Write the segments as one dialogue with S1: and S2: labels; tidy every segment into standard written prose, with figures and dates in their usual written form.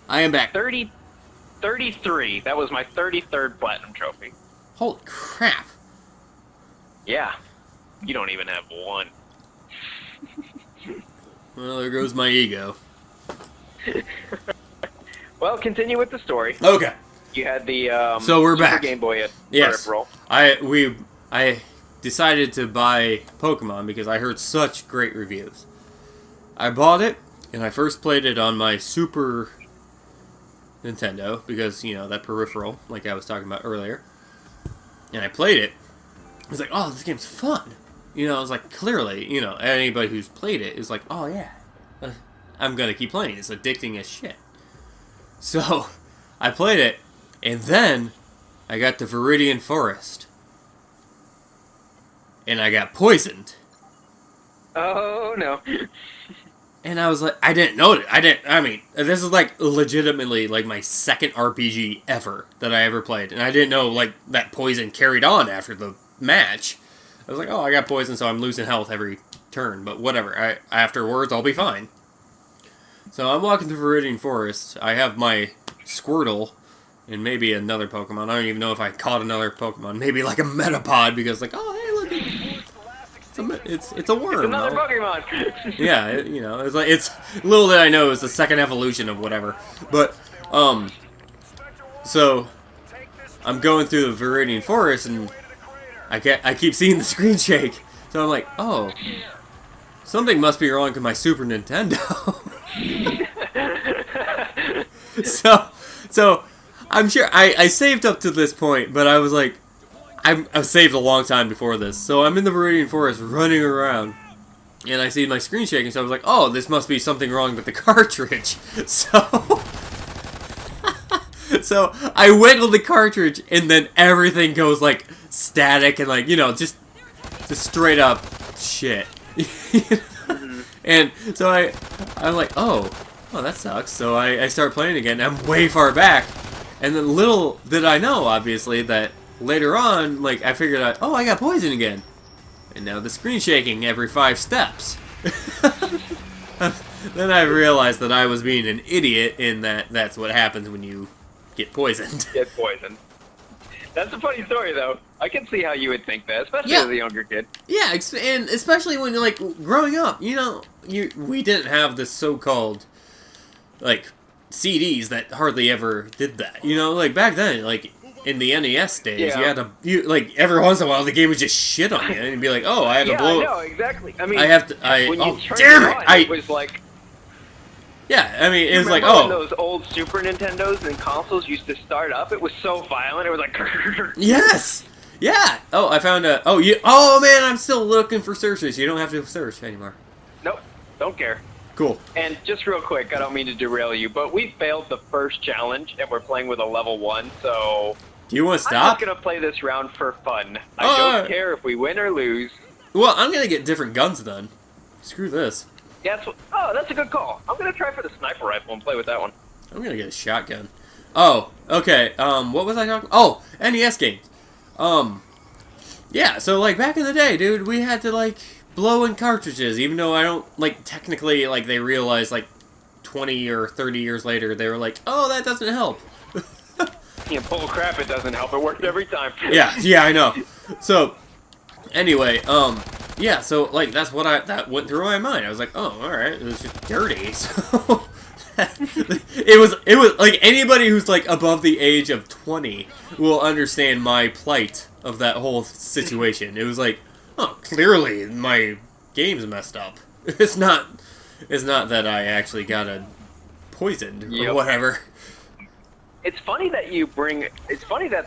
S1: I am back.
S2: 33. That was my 33rd platinum trophy.
S1: Holy crap.
S2: Yeah. You don't even have one.
S1: Well, there goes my ego.
S2: Well, continue with the story.
S1: Okay.
S2: You had the
S1: so we're
S2: Super
S1: back.
S2: Game Boy
S1: Yes.
S2: peripheral.
S1: I decided to buy Pokemon because I heard such great reviews. I bought it, and I first played it on my Super Nintendo because, you know, that peripheral, like I was talking about earlier. And I played it. I was like, oh, this game's fun. You know, I was like, clearly, you know, anybody who's played it is like, oh, yeah, I'm going to keep playing. It's addicting as shit. So, I played it, and then I got to Viridian Forest. And I got poisoned.
S2: Oh, no.
S1: And I was like, I didn't know it. I mean, this is like legitimately like my second RPG ever that I ever played. And I didn't know like that poison carried on after the match. I was like, oh, I got poisoned, so I'm losing health every turn. But whatever. Afterwards, I'll be fine. So I'm walking through Viridian Forest. I have my Squirtle and maybe another Pokemon. I don't even know if I caught another Pokemon. Maybe like a Metapod because like, oh, hey, look. It's a worm.
S2: It's another Pokemon.
S1: Yeah, you know, it's little that I know is the second evolution of whatever. But so I'm going through the Viridian Forest and I keep seeing the screen shake. So I'm like, oh, something must be wrong with my Super Nintendo. so I'm sure I saved up to this point, but I was like, I've saved a long time before this. So I'm in the Viridian Forest running around, and I see my screen shaking, so I was like, oh, this must be something wrong with the cartridge. So I wiggled the cartridge, and then everything goes, like, static and, like, you know, just straight up shit. And so I'm like, oh, that sucks. So I start playing again. I'm way far back, and then little did I know, obviously, that later on, like, I figured out, oh, I got poison again. And now the screen shaking every 5 steps. Then I realized that I was being an idiot in that's what happens when you get poisoned.
S2: Get poisoned. That's a funny story, though. I can see how you would think that, especially as a younger kid.
S1: Yeah, and especially when, like, growing up, you know, we didn't have this so-called, like, CDs that hardly ever did that. You know, like, back then, like, in the NES days, you had to, like, every once in a while, the game would just shit on you, and you'd be like, oh, I have to blow...
S2: Yeah, I know, exactly. I mean, when you turned it on, it was like...
S1: Yeah, I mean, it was like,
S2: when those old Super Nintendos and consoles used to start up, it was so violent, it was like...
S1: Yes! Yeah! Oh, I found a... Oh, man, I'm still looking for searches. You don't have to search anymore.
S2: Nope, don't care.
S1: Cool.
S2: And just real quick, I don't mean to derail you, but we failed the first challenge, and we're playing with a level 1, so...
S1: Do you want to stop?
S2: I'm just going to play this round for fun. I don't care if we win or lose.
S1: Well, I'm going to get different guns then. Screw this.
S2: Yeah, that's a good call. I'm going to try for the sniper rifle and play with that one.
S1: I'm going to get a shotgun. Oh, okay. What was I talking? Oh, NES games. Yeah, so, like, back in the day, dude, we had to, like, blow in cartridges, even though I don't, like, technically, like, they realized, like, 20 or 30 years later, they were like, oh, that doesn't help.
S2: Yeah, bull crap, it doesn't help. It worked every time.
S1: Yeah, I know. So, anyway, yeah, so, like, that went through my mind. I was like, oh, alright, it was just dirty, so... it was, like, anybody who's, like, above the age of 20 will understand my plight of that whole situation. It was like, oh, clearly my game's messed up. It's not that I actually got poisoned or whatever.
S2: It's funny that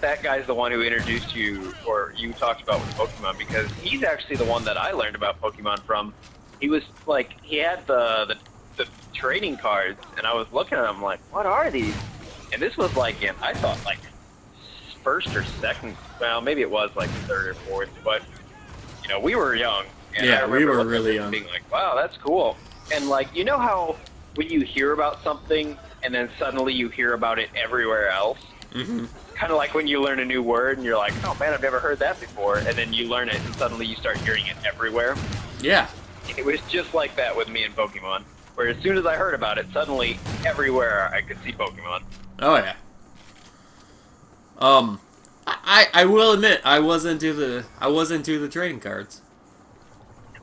S2: that guy's the one who introduced you, or you talked about with Pokemon, because he's actually the one that I learned about Pokemon from. He was like, he had the trading cards, and I was looking at them like, what are these? And this was like I thought like first or second, well, maybe it was like third or fourth, but you know, we were young. And
S1: yeah, we were really young.
S2: Being like, wow, that's cool. And like, you know how when you hear about something, and then suddenly you hear about it everywhere else.
S1: Mm-hmm.
S2: Kind of like when you learn a new word and you're like, oh man, I've never heard that before. And then you learn it and suddenly you start hearing it everywhere.
S1: Yeah.
S2: It was just like that with me and Pokemon. where as soon as I heard about it, suddenly everywhere I could see Pokemon.
S1: Oh yeah. I will admit I was into the trading cards.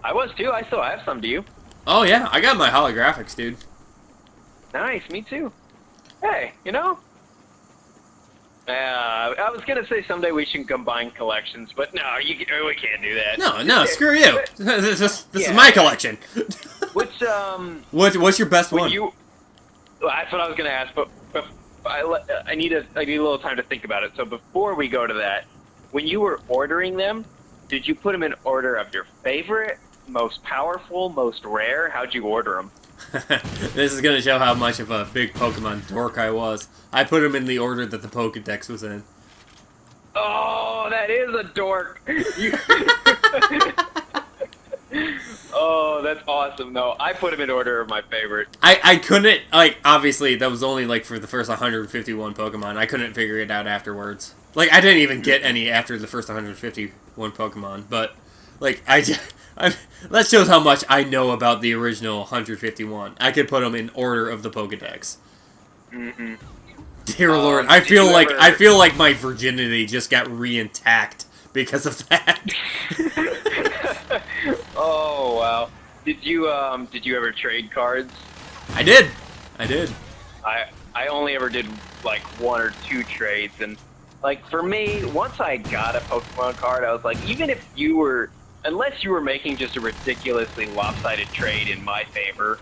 S2: I was too. I still have some. Do you?
S1: Oh yeah, I got my holographics, dude.
S2: Nice. Me too. Hey, you know. I was gonna say someday we should combine collections, but no, we can't do that.
S1: No, screw you. This is my collection.
S2: Which
S1: What's your best one?
S2: Well, that's what I was gonna ask, but I need a little time to think about it. So before we go to that, when you were ordering them, did you put them in order of your favorite, most powerful, most rare? How'd you order them?
S1: This is gonna show how much of a big Pokemon dork I was. I put them in the order that the Pokedex was in.
S2: Oh, that is a dork. Oh, that's awesome, though. I put them in order of my favorite.
S1: I couldn't, like, obviously, that was only, like, for the first 151 Pokemon. I couldn't figure it out afterwards. Like, I didn't even get any after the first 151 Pokemon, but, like, that shows how much I know about the original 151. I could put them in order of the Pokedex.
S2: Mm-hmm.
S1: Dear Lord, I feel like my virginity just got re-intact because of that.
S2: Oh wow! Did you ever trade cards?
S1: I did.
S2: I only ever did like 1 or 2 trades, and like for me, once I got a Pokemon card, I was like, even if unless you were making just a ridiculously lopsided trade in my favor,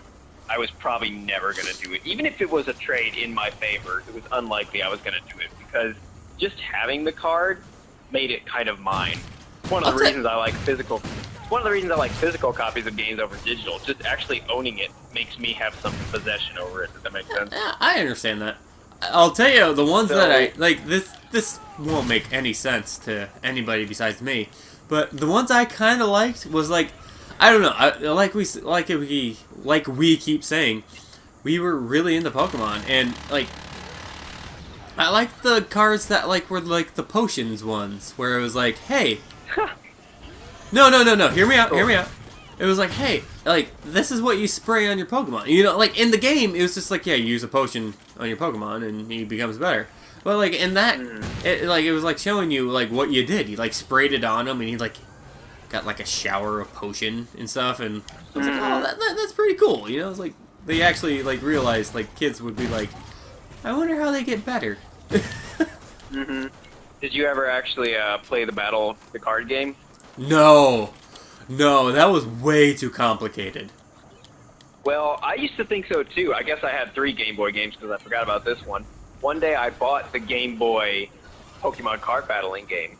S2: I was probably never going to do it. Even if it was a trade in my favor, it was unlikely I was going to do it, because just having the card made it kind of mine. It's one of the reasons I like physical. It's one of the reasons I like physical copies of games over digital. Just actually owning it makes me have some possession over it. Does that make sense?
S1: Yeah, I understand that. I'll tell you, the ones that I like, this won't make any sense to anybody besides me, but the ones I kind of liked was like, I don't know, like we keep saying, we were really into Pokemon, and like, I liked the cards that like were like the potions ones, where it was like, hey, no, hear me out. It was like, hey, like, this is what you spray on your Pokemon. You know, like, in the game, it was just like, yeah, you use a potion on your Pokemon, and he becomes better. But, like, in that, it was, like, showing you, like, what you did. You, like, sprayed it on him, and he, like, got, like, a shower of potion and stuff, and I was like, oh, that's pretty cool. You know, it's like, they actually, like, realized, like, kids would be like, I wonder how they get better.
S2: Did you ever actually play the card game?
S1: No, that was way too complicated.
S2: Well, I used to think so too. I guess I had 3 Game Boy games because I forgot about this one. One day I bought the Game Boy Pokemon card battling game,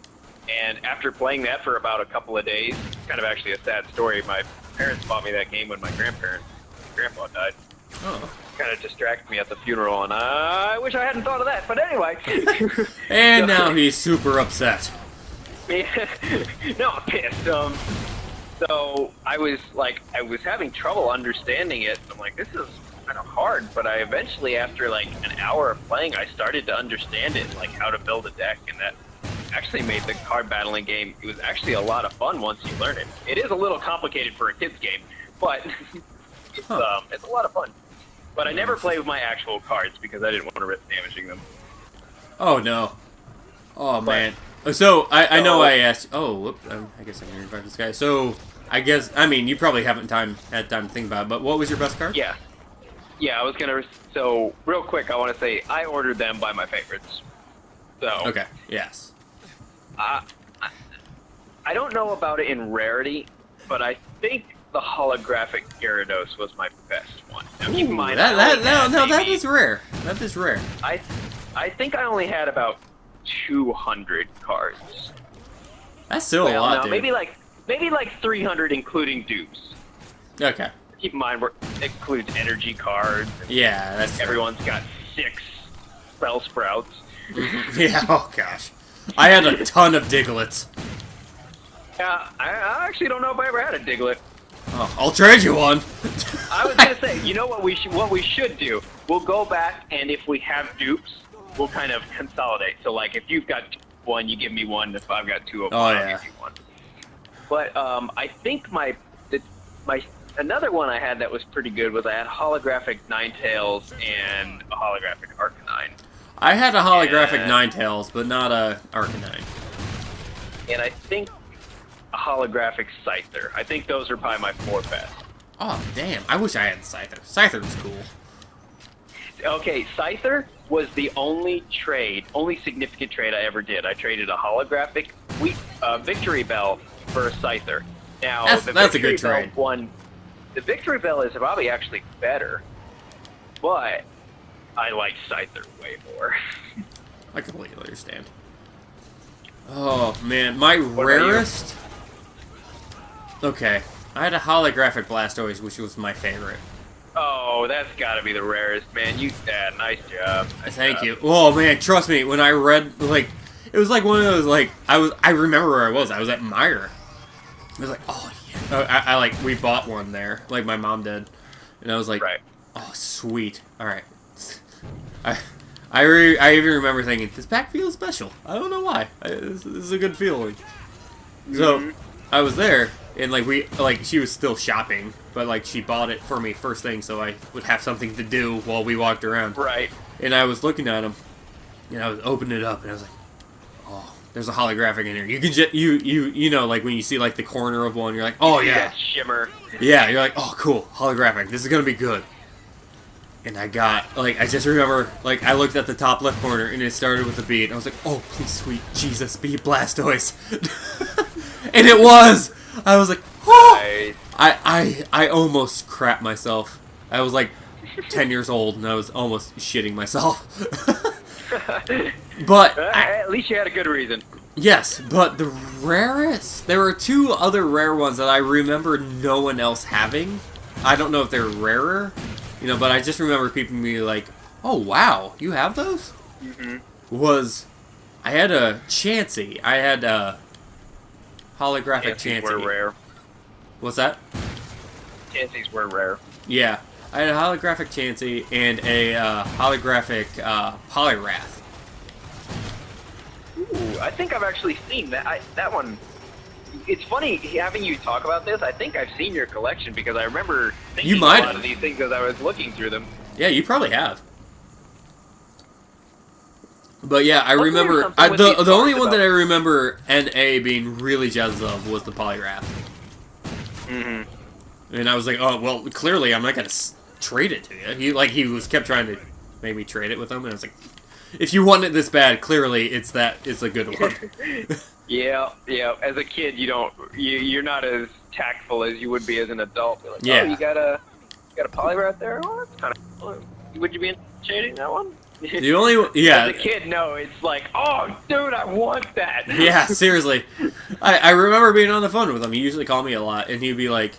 S2: and after playing that for about a couple of days, kind of actually a sad story, my parents bought me that game when my grandpa died.
S1: Oh.
S2: Kind of distracted me at the funeral, and I wish I hadn't thought of that, but anyway.
S1: And now he's super upset.
S2: No, I'm pissed. So I was having trouble understanding it. I'm like, this is kind of hard, but I eventually, after like an hour of playing, I started to understand it, like how to build a deck, and that actually made the card battling game, it was actually a lot of fun once you learn it. It is a little complicated for a kid's game, but it's a lot of fun. But I never play with my actual cards because I didn't want to risk damaging them.
S1: Oh no. Oh man. So, I know I asked... Oh, whoop, I guess I can invite this guy. So, I mean, you probably haven't had time to think about it, but what was your best card?
S2: Yeah. Yeah, I was going to... So, real quick, I want to say I ordered them by my favorites. So...
S1: Okay, yes.
S2: I don't know about it in rarity, but I think the holographic Gyarados was my best one. Now, keep in mind...
S1: That is rare. That is rare.
S2: I think I only had about 200 cards.
S1: That's still a lot, dude.
S2: Maybe like 300 including dupes.
S1: Okay.
S2: Keep in mind, it includes energy cards.
S1: Yeah, that's
S2: everyone's got 6 spell sprouts.
S1: Yeah. Oh gosh, I had a ton of Digletts.
S2: Yeah, I actually don't know if I ever had a Diglett.
S1: Oh, I'll trade you one.
S2: I was gonna say, you know what we should do? We'll go back, and if we have dupes, we'll kind of consolidate. So, like, if you've got 1, you give me 1. If I've got 2 of them, I'll give you 1. But I think my another one I had that was pretty good was I had holographic Ninetales and a holographic Arcanine.
S1: I had a holographic Ninetales, but not a Arcanine.
S2: And I think a holographic Scyther. I think those are probably my 4 best.
S1: Oh, damn. I wish I had Scyther. Scyther was cool.
S2: Okay, Scyther was the only significant trade I ever did. I traded a holographic Victory Bell for a Scyther. Now,
S1: that's a good trade.
S2: The Victory Bell is probably actually better, but I like Scyther way more.
S1: I completely understand. Oh, man. My rarest... Okay. I had a holographic Blastoise, which was my favorite.
S2: Oh, that's got to be the rarest, man. Nice job.
S1: Thank you. Oh, man, trust me. When I read, like... It was like one of those, like... I remember where I was. I was at Meijer. I was like, oh, yeah. We bought one there. Like, my mom did. And I was like,
S2: right.
S1: Oh, sweet. All right. I even remember thinking, this pack feels special. I don't know why. This is a good feeling. So, I was there, and she was still shopping, but she bought it for me first thing, so I would have something to do while we walked around.
S2: Right.
S1: And I was looking at them, and I was opening it up, and I was like, oh, there's a holographic in here. You can just you know, like when you see like the corner of one, you're like, oh yeah,
S2: that shimmer.
S1: Yeah, you're like, oh cool, holographic. This is gonna be good. And I got, I just remember, I looked at the top left corner, and it started with a B, and I was like, oh, please, sweet Jesus, be Blastoise. And it was! I was like, oh!
S2: Nice.
S1: I almost crapped myself. I was, 10 years old, and I was almost shitting myself. But...
S2: at least you had a good reason.
S1: Yes, but the rarest... There were 2 other rare ones that I remember no one else having. I don't know if they're rarer. You know, but I just remember people being like, oh, wow, you have those? I had a Chansey. I had a holographic Chansey.
S2: Were rare.
S1: What's that?
S2: Chanseys were rare.
S1: Yeah. I had a holographic Chansey and a holographic Poliwrath.
S2: Ooh, I think I've actually seen that. That one... It's funny having you talk about this. I think I've seen your collection because I remember thinking a lot of these things as I was looking through them.
S1: Yeah, you probably have. But yeah, I remember the only one that I remember NA being really jazzed of was the Poliwrath. And I was like, oh well, clearly I'm not gonna trade it to you. He kept trying to make me trade it with him, and I was like, if you want it this bad, clearly it's a good one.
S2: Yeah. As a kid, you're not as tactful as you would be as an adult. You're like,
S1: yeah.
S2: Oh, you got a Poliwrath there? Oh, that's kind of cool. Would you be interested in shading that one?
S1: The only one, yeah.
S2: As a kid, no. It's like, oh, dude, I want that.
S1: Yeah, seriously. I remember being on the phone with him. He usually called me a lot, and he'd be like,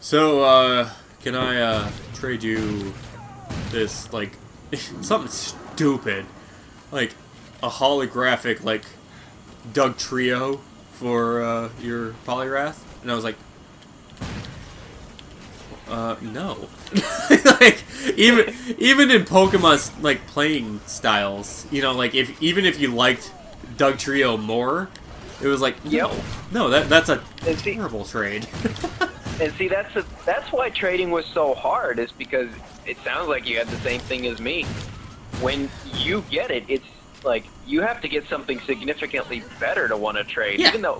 S1: so, can I trade you this, something stupid, a holographic, Doug Trio for your Poliwrath? And I was like, no. Even in Pokemon's playing styles, you know, even if you liked Doug Trio more, it was like, no, that's a terrible trade.
S2: And see, that's why trading was so hard, is because it sounds like you had the same thing as me. When you get it, it's you have to get something significantly better to want to trade. Yeah. Even though,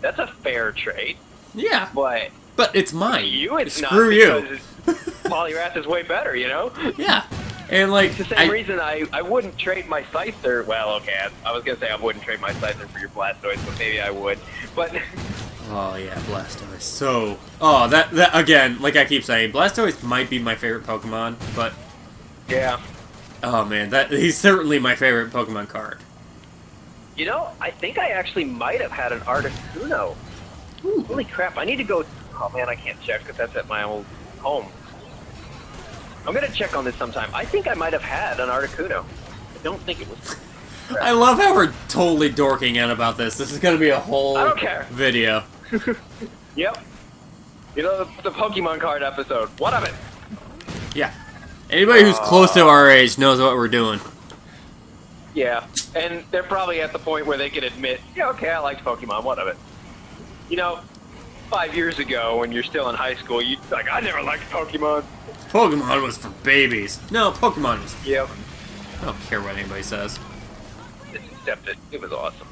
S2: that's a fair trade.
S1: Yeah.
S2: But
S1: it's mine.
S2: It's
S1: Screw
S2: not,
S1: you.
S2: Poliwrath is way better, you know?
S1: Yeah. And,
S2: it's the same reason I wouldn't trade my Scyther. Well, okay, I was going to say I wouldn't trade my Scyther for your Blastoise, but maybe I would. But...
S1: Oh, yeah, Blastoise. So... Oh, that again, like I keep saying, Blastoise might be my favorite Pokemon, but...
S2: Yeah.
S1: Oh man, he's certainly my favorite Pokemon card.
S2: You know, I think I actually might have had an Articuno.
S1: Ooh.
S2: Holy crap, I need to go... Oh man, I can't check because that's at my old home. I'm going to check on this sometime. I think I might have had an Articuno. I don't think it was...
S1: I love how we're totally dorking out about this. This is going to be a whole
S2: I don't care.
S1: Video.
S2: Yep. You know, the Pokemon card episode. What of it?
S1: Yeah. Anybody who's close to our age knows what we're doing.
S2: Yeah, and they're probably at the point where they can admit, yeah, okay, I liked Pokemon, what of it? You know, 5 years ago, when you're still in high school, you like, I never liked Pokemon.
S1: Pokemon was for babies. No, Pokemon was...
S2: Yep.
S1: I don't care what anybody says.
S2: Just accept it. It was awesome.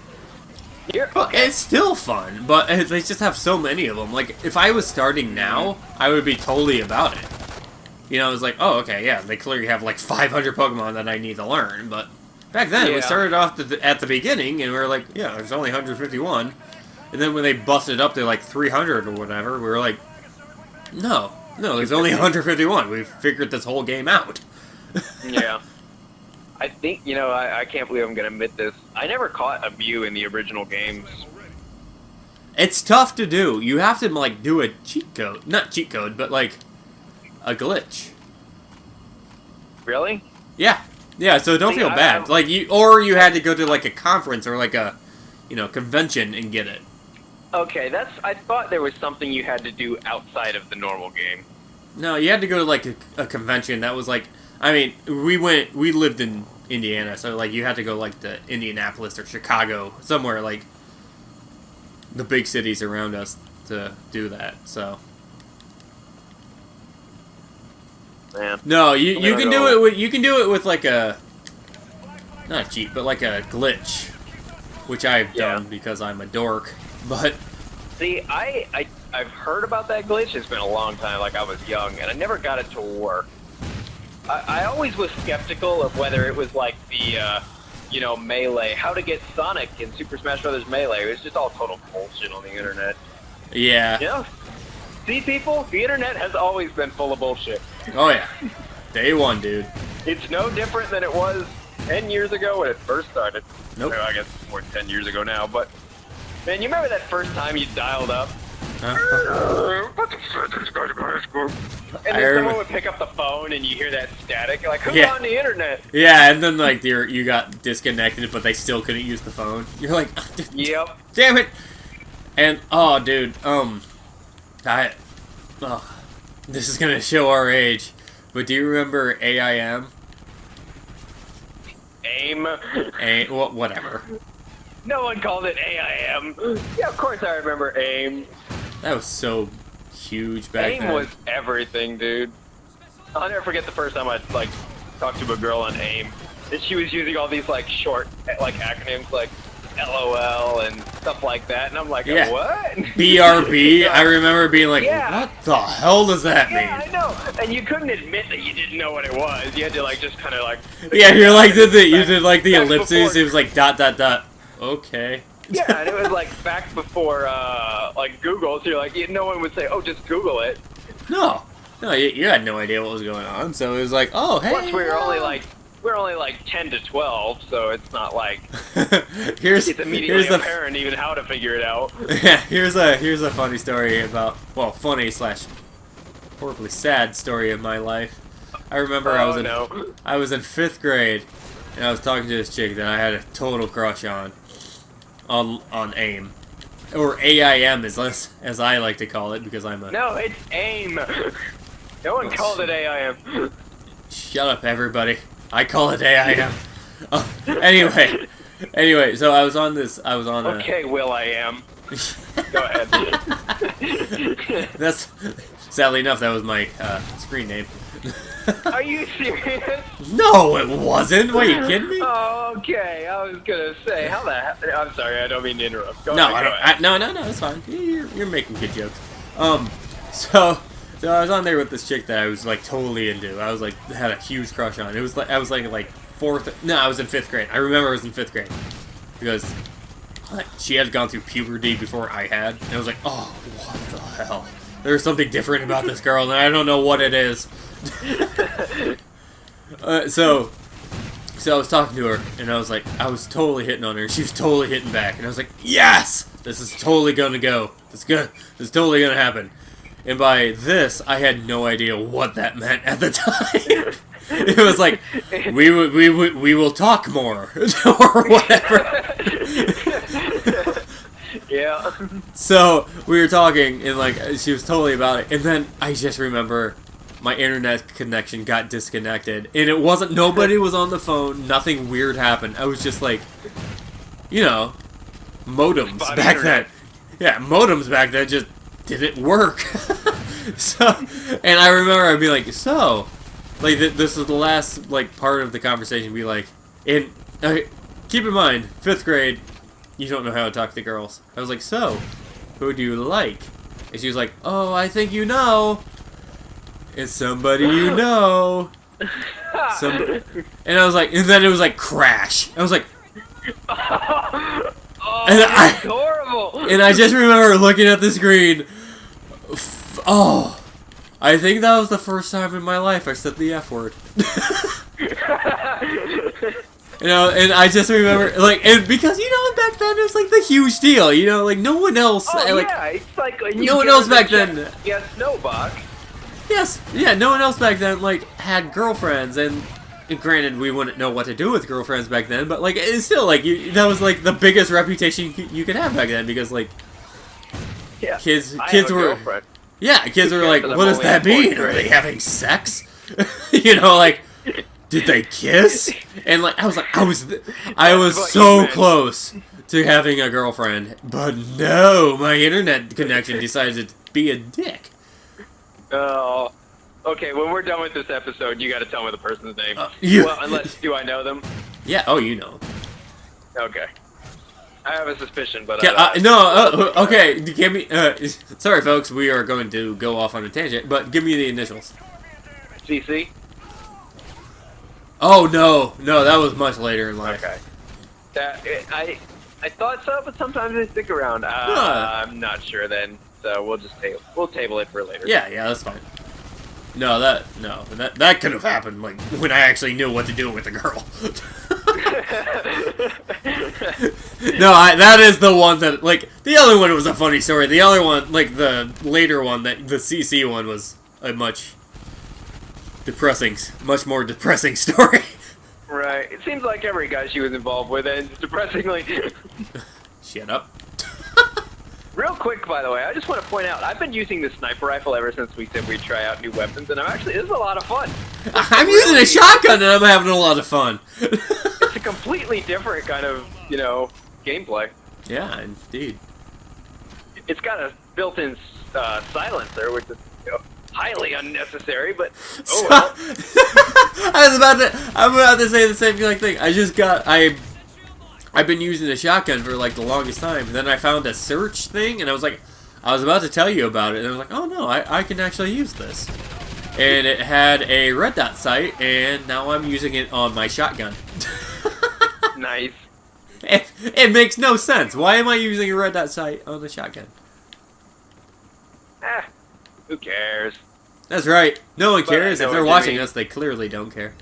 S2: Here,
S1: Well, it's still fun, but they just have so many of them. Like, if I was starting now, I would be totally about it. You know, it's like, oh, okay, yeah, they clearly have like 500 Pokemon that I need to learn, but back then, we
S2: Yeah.
S1: started off at the beginning, and we were like, yeah, there's only 151. And then when they busted up to like 300 or whatever, we were like, no, there's only 151. We've figured this whole game out.
S2: Yeah. I think, you know, I can't believe I'm going to admit this. I never caught a Mew in the original games.
S1: It's tough to do. You have to, like, do a cheat code. Not cheat code, but, like, a glitch.
S2: Really?
S1: Yeah. Yeah, so don't
S2: See,
S1: feel bad. Like, you had to go to, like, a conference or, like, a, you know, convention and get it.
S2: Okay, I thought there was something you had to do outside of the normal game.
S1: No, you had to go to, like, a convention that was, like, I mean, we lived in Indiana, so, like, you had to go, like, to Indianapolis or Chicago, somewhere, like, the big cities around us to do that, so.
S2: Man.
S1: No, you can do
S2: know.
S1: it with, like, a, not a cheat, but, like, a glitch, which I've done because I'm a dork, but.
S2: See, I've heard about that glitch. It's been a long time, like I was young, and I never got it to work. I always was skeptical of whether it was like the, you know, Melee, how to get Sonic in Super Smash Bros. Melee. It was just all total bullshit on the internet.
S1: Yeah.
S2: You know? See, people, the internet has always been full of bullshit.
S1: Oh, yeah. Day one, dude.
S2: It's no different than it was 10 years ago when it first started.
S1: Nope.
S2: Well, I guess more than 10 years ago now, but... Man, you remember that first time you dialed up? And then someone would pick up the phone and you hear that static. You're like, who's on the internet?
S1: Yeah, and then like you got disconnected, but they still couldn't use the phone. You're like,
S2: Yep.
S1: damn it! And oh, dude, this is gonna show our age. But do you remember AIM?
S2: AIM.
S1: Well, whatever.
S2: No one called it AIM. Yeah, of course I remember AIM.
S1: That was so huge back then.
S2: AIM was everything, dude. I'll never forget the first time I like talked to a girl on AIM, and she was using all these like short like acronyms like LOL and stuff like that, and I'm like,
S1: Yeah.
S2: what?
S1: BRB. I remember being like,
S2: Yeah.
S1: what the hell does that mean?
S2: Yeah, I know. And you couldn't admit that you didn't know what it was. You had to like just kind of like.
S1: Yeah, you're like you did like the
S2: Back
S1: ellipses.
S2: before-
S1: It was like dot dot dot. Okay.
S2: Yeah, and it was like back before like Google, so you're like, no one would say, oh, just Google it.
S1: No, you had no idea what was going on, so it was like, oh, hey.
S2: Plus, we're only like 10 to 12, so it's not like
S1: here's
S2: it's immediately
S1: the
S2: apparent even how to figure it out.
S1: yeah. Here's a funny story about funny / horribly sad story of my life. I remember I was in 5th grade, and I was talking to this chick that I had a total crush on AIM. Or AIM as I like to call it because I'm a...
S2: No, it's AIM. No one called it AIM.
S1: Shut up, everybody. I call it AIM. Anyway, so I was on
S2: Okay, Will I am. Go ahead.
S1: That's... Sadly enough, that was my screen name.
S2: Are you serious?
S1: No, it wasn't. What, are you kidding me?
S2: Oh, okay. I was gonna say, how the hell? I'm sorry, I don't mean to interrupt. Go
S1: No,
S2: ahead.
S1: no, it's fine. You're making good jokes. So I was on there with this chick that I was like totally into. I was like had a huge crush on. It was like I was like 4th. No, I was in 5th grade. I remember I was in 5th grade because she had gone through puberty before I had, and I was like, oh, what the hell? There's something different about this girl, and I don't know what it is. So I was talking to her, and I was like, I was totally hitting on her, and she was totally hitting back, and I was like, yes! This is totally gonna go. This is totally gonna happen. And by this, I had no idea what that meant at the time. It was like, we will talk more, or whatever.
S2: Yeah.
S1: So we were talking, and like she was totally about it, and then I just remember my internet connection got disconnected, and it wasn't, nobody was on the phone, nothing weird happened. I was just like, you know, modems
S2: Spotty
S1: back
S2: internet.
S1: then. Yeah, modems back then just didn't work. So, and I remember I'd be like, so, like, this is the last, like, part of the conversation, be like, keep in mind, 5th grade, you don't know how to talk to girls. I was like, so, who do you like? And she was like, oh, I think you know. It's somebody you know. Somebody. And I was like, and then it was like, crash. I was like,
S2: Oh,
S1: and
S2: that's horrible.
S1: And I just remember looking at the screen. Oh, I think that was the first time in my life I said the F word. You know, and I just remember, like, and because, you know, back then it was like the huge deal, you know, like no one else, like,
S2: yeah, it's like
S1: no one else back then.
S2: Yeah, Snowbach.
S1: Yes, yeah, no one else back then, like, had girlfriends, and granted, we wouldn't know what to do with girlfriends back then, but, like, it's still, like, that was, like, the biggest reputation you could have back then, because, like,
S2: yeah,
S1: kids
S2: were...
S1: Girlfriend. Yeah, kids were like, what does that mean? Are they having sex? You know, like, did they kiss? And, like, I was so close to having a girlfriend, but no, my internet connection decided to be a dick.
S2: Oh, okay. When we're done with this episode, you got to tell me the person's name. Well, unless do I know them?
S1: Yeah. Oh, you know.
S2: Okay. I have a suspicion, but
S1: no. Okay. Give me. Sorry, folks. We are going to go off on a tangent, but give me the initials.
S2: CC.
S1: Oh no, that was much later in life.
S2: Okay. I thought so, but sometimes they stick around. I'm not sure then, so we'll table it for later.
S1: Yeah, that's fine. No, that could have happened like when I actually knew what to do with the girl. No, that is the one that, like, the other one was a funny story. The other one, like the later one, the CC one was a much more depressing story.
S2: Right. It seems like every guy she was involved with ends depressingly.
S1: Shut up.
S2: Real quick, by the way, I just want to point out, I've been using the sniper rifle ever since we said we'd try out new weapons, and this is a lot of fun.
S1: I'm using a shotgun and I'm having a lot of fun.
S2: It's a completely different kind of, gameplay.
S1: Yeah, indeed.
S2: It's got a built-in silencer, which is, highly unnecessary, but oh well.
S1: I'm about to say the same thing. I've been using a shotgun for like the longest time. Then I found a search thing, and I was about to tell you about it, and I was like, oh no, I can actually use this. And it had a red dot sight, and now I'm using it on my shotgun.
S2: Nice.
S1: It makes no sense. Why am I using a red dot sight on the shotgun?
S2: Who cares?
S1: That's right. No one cares. If they're watching us, they clearly don't care.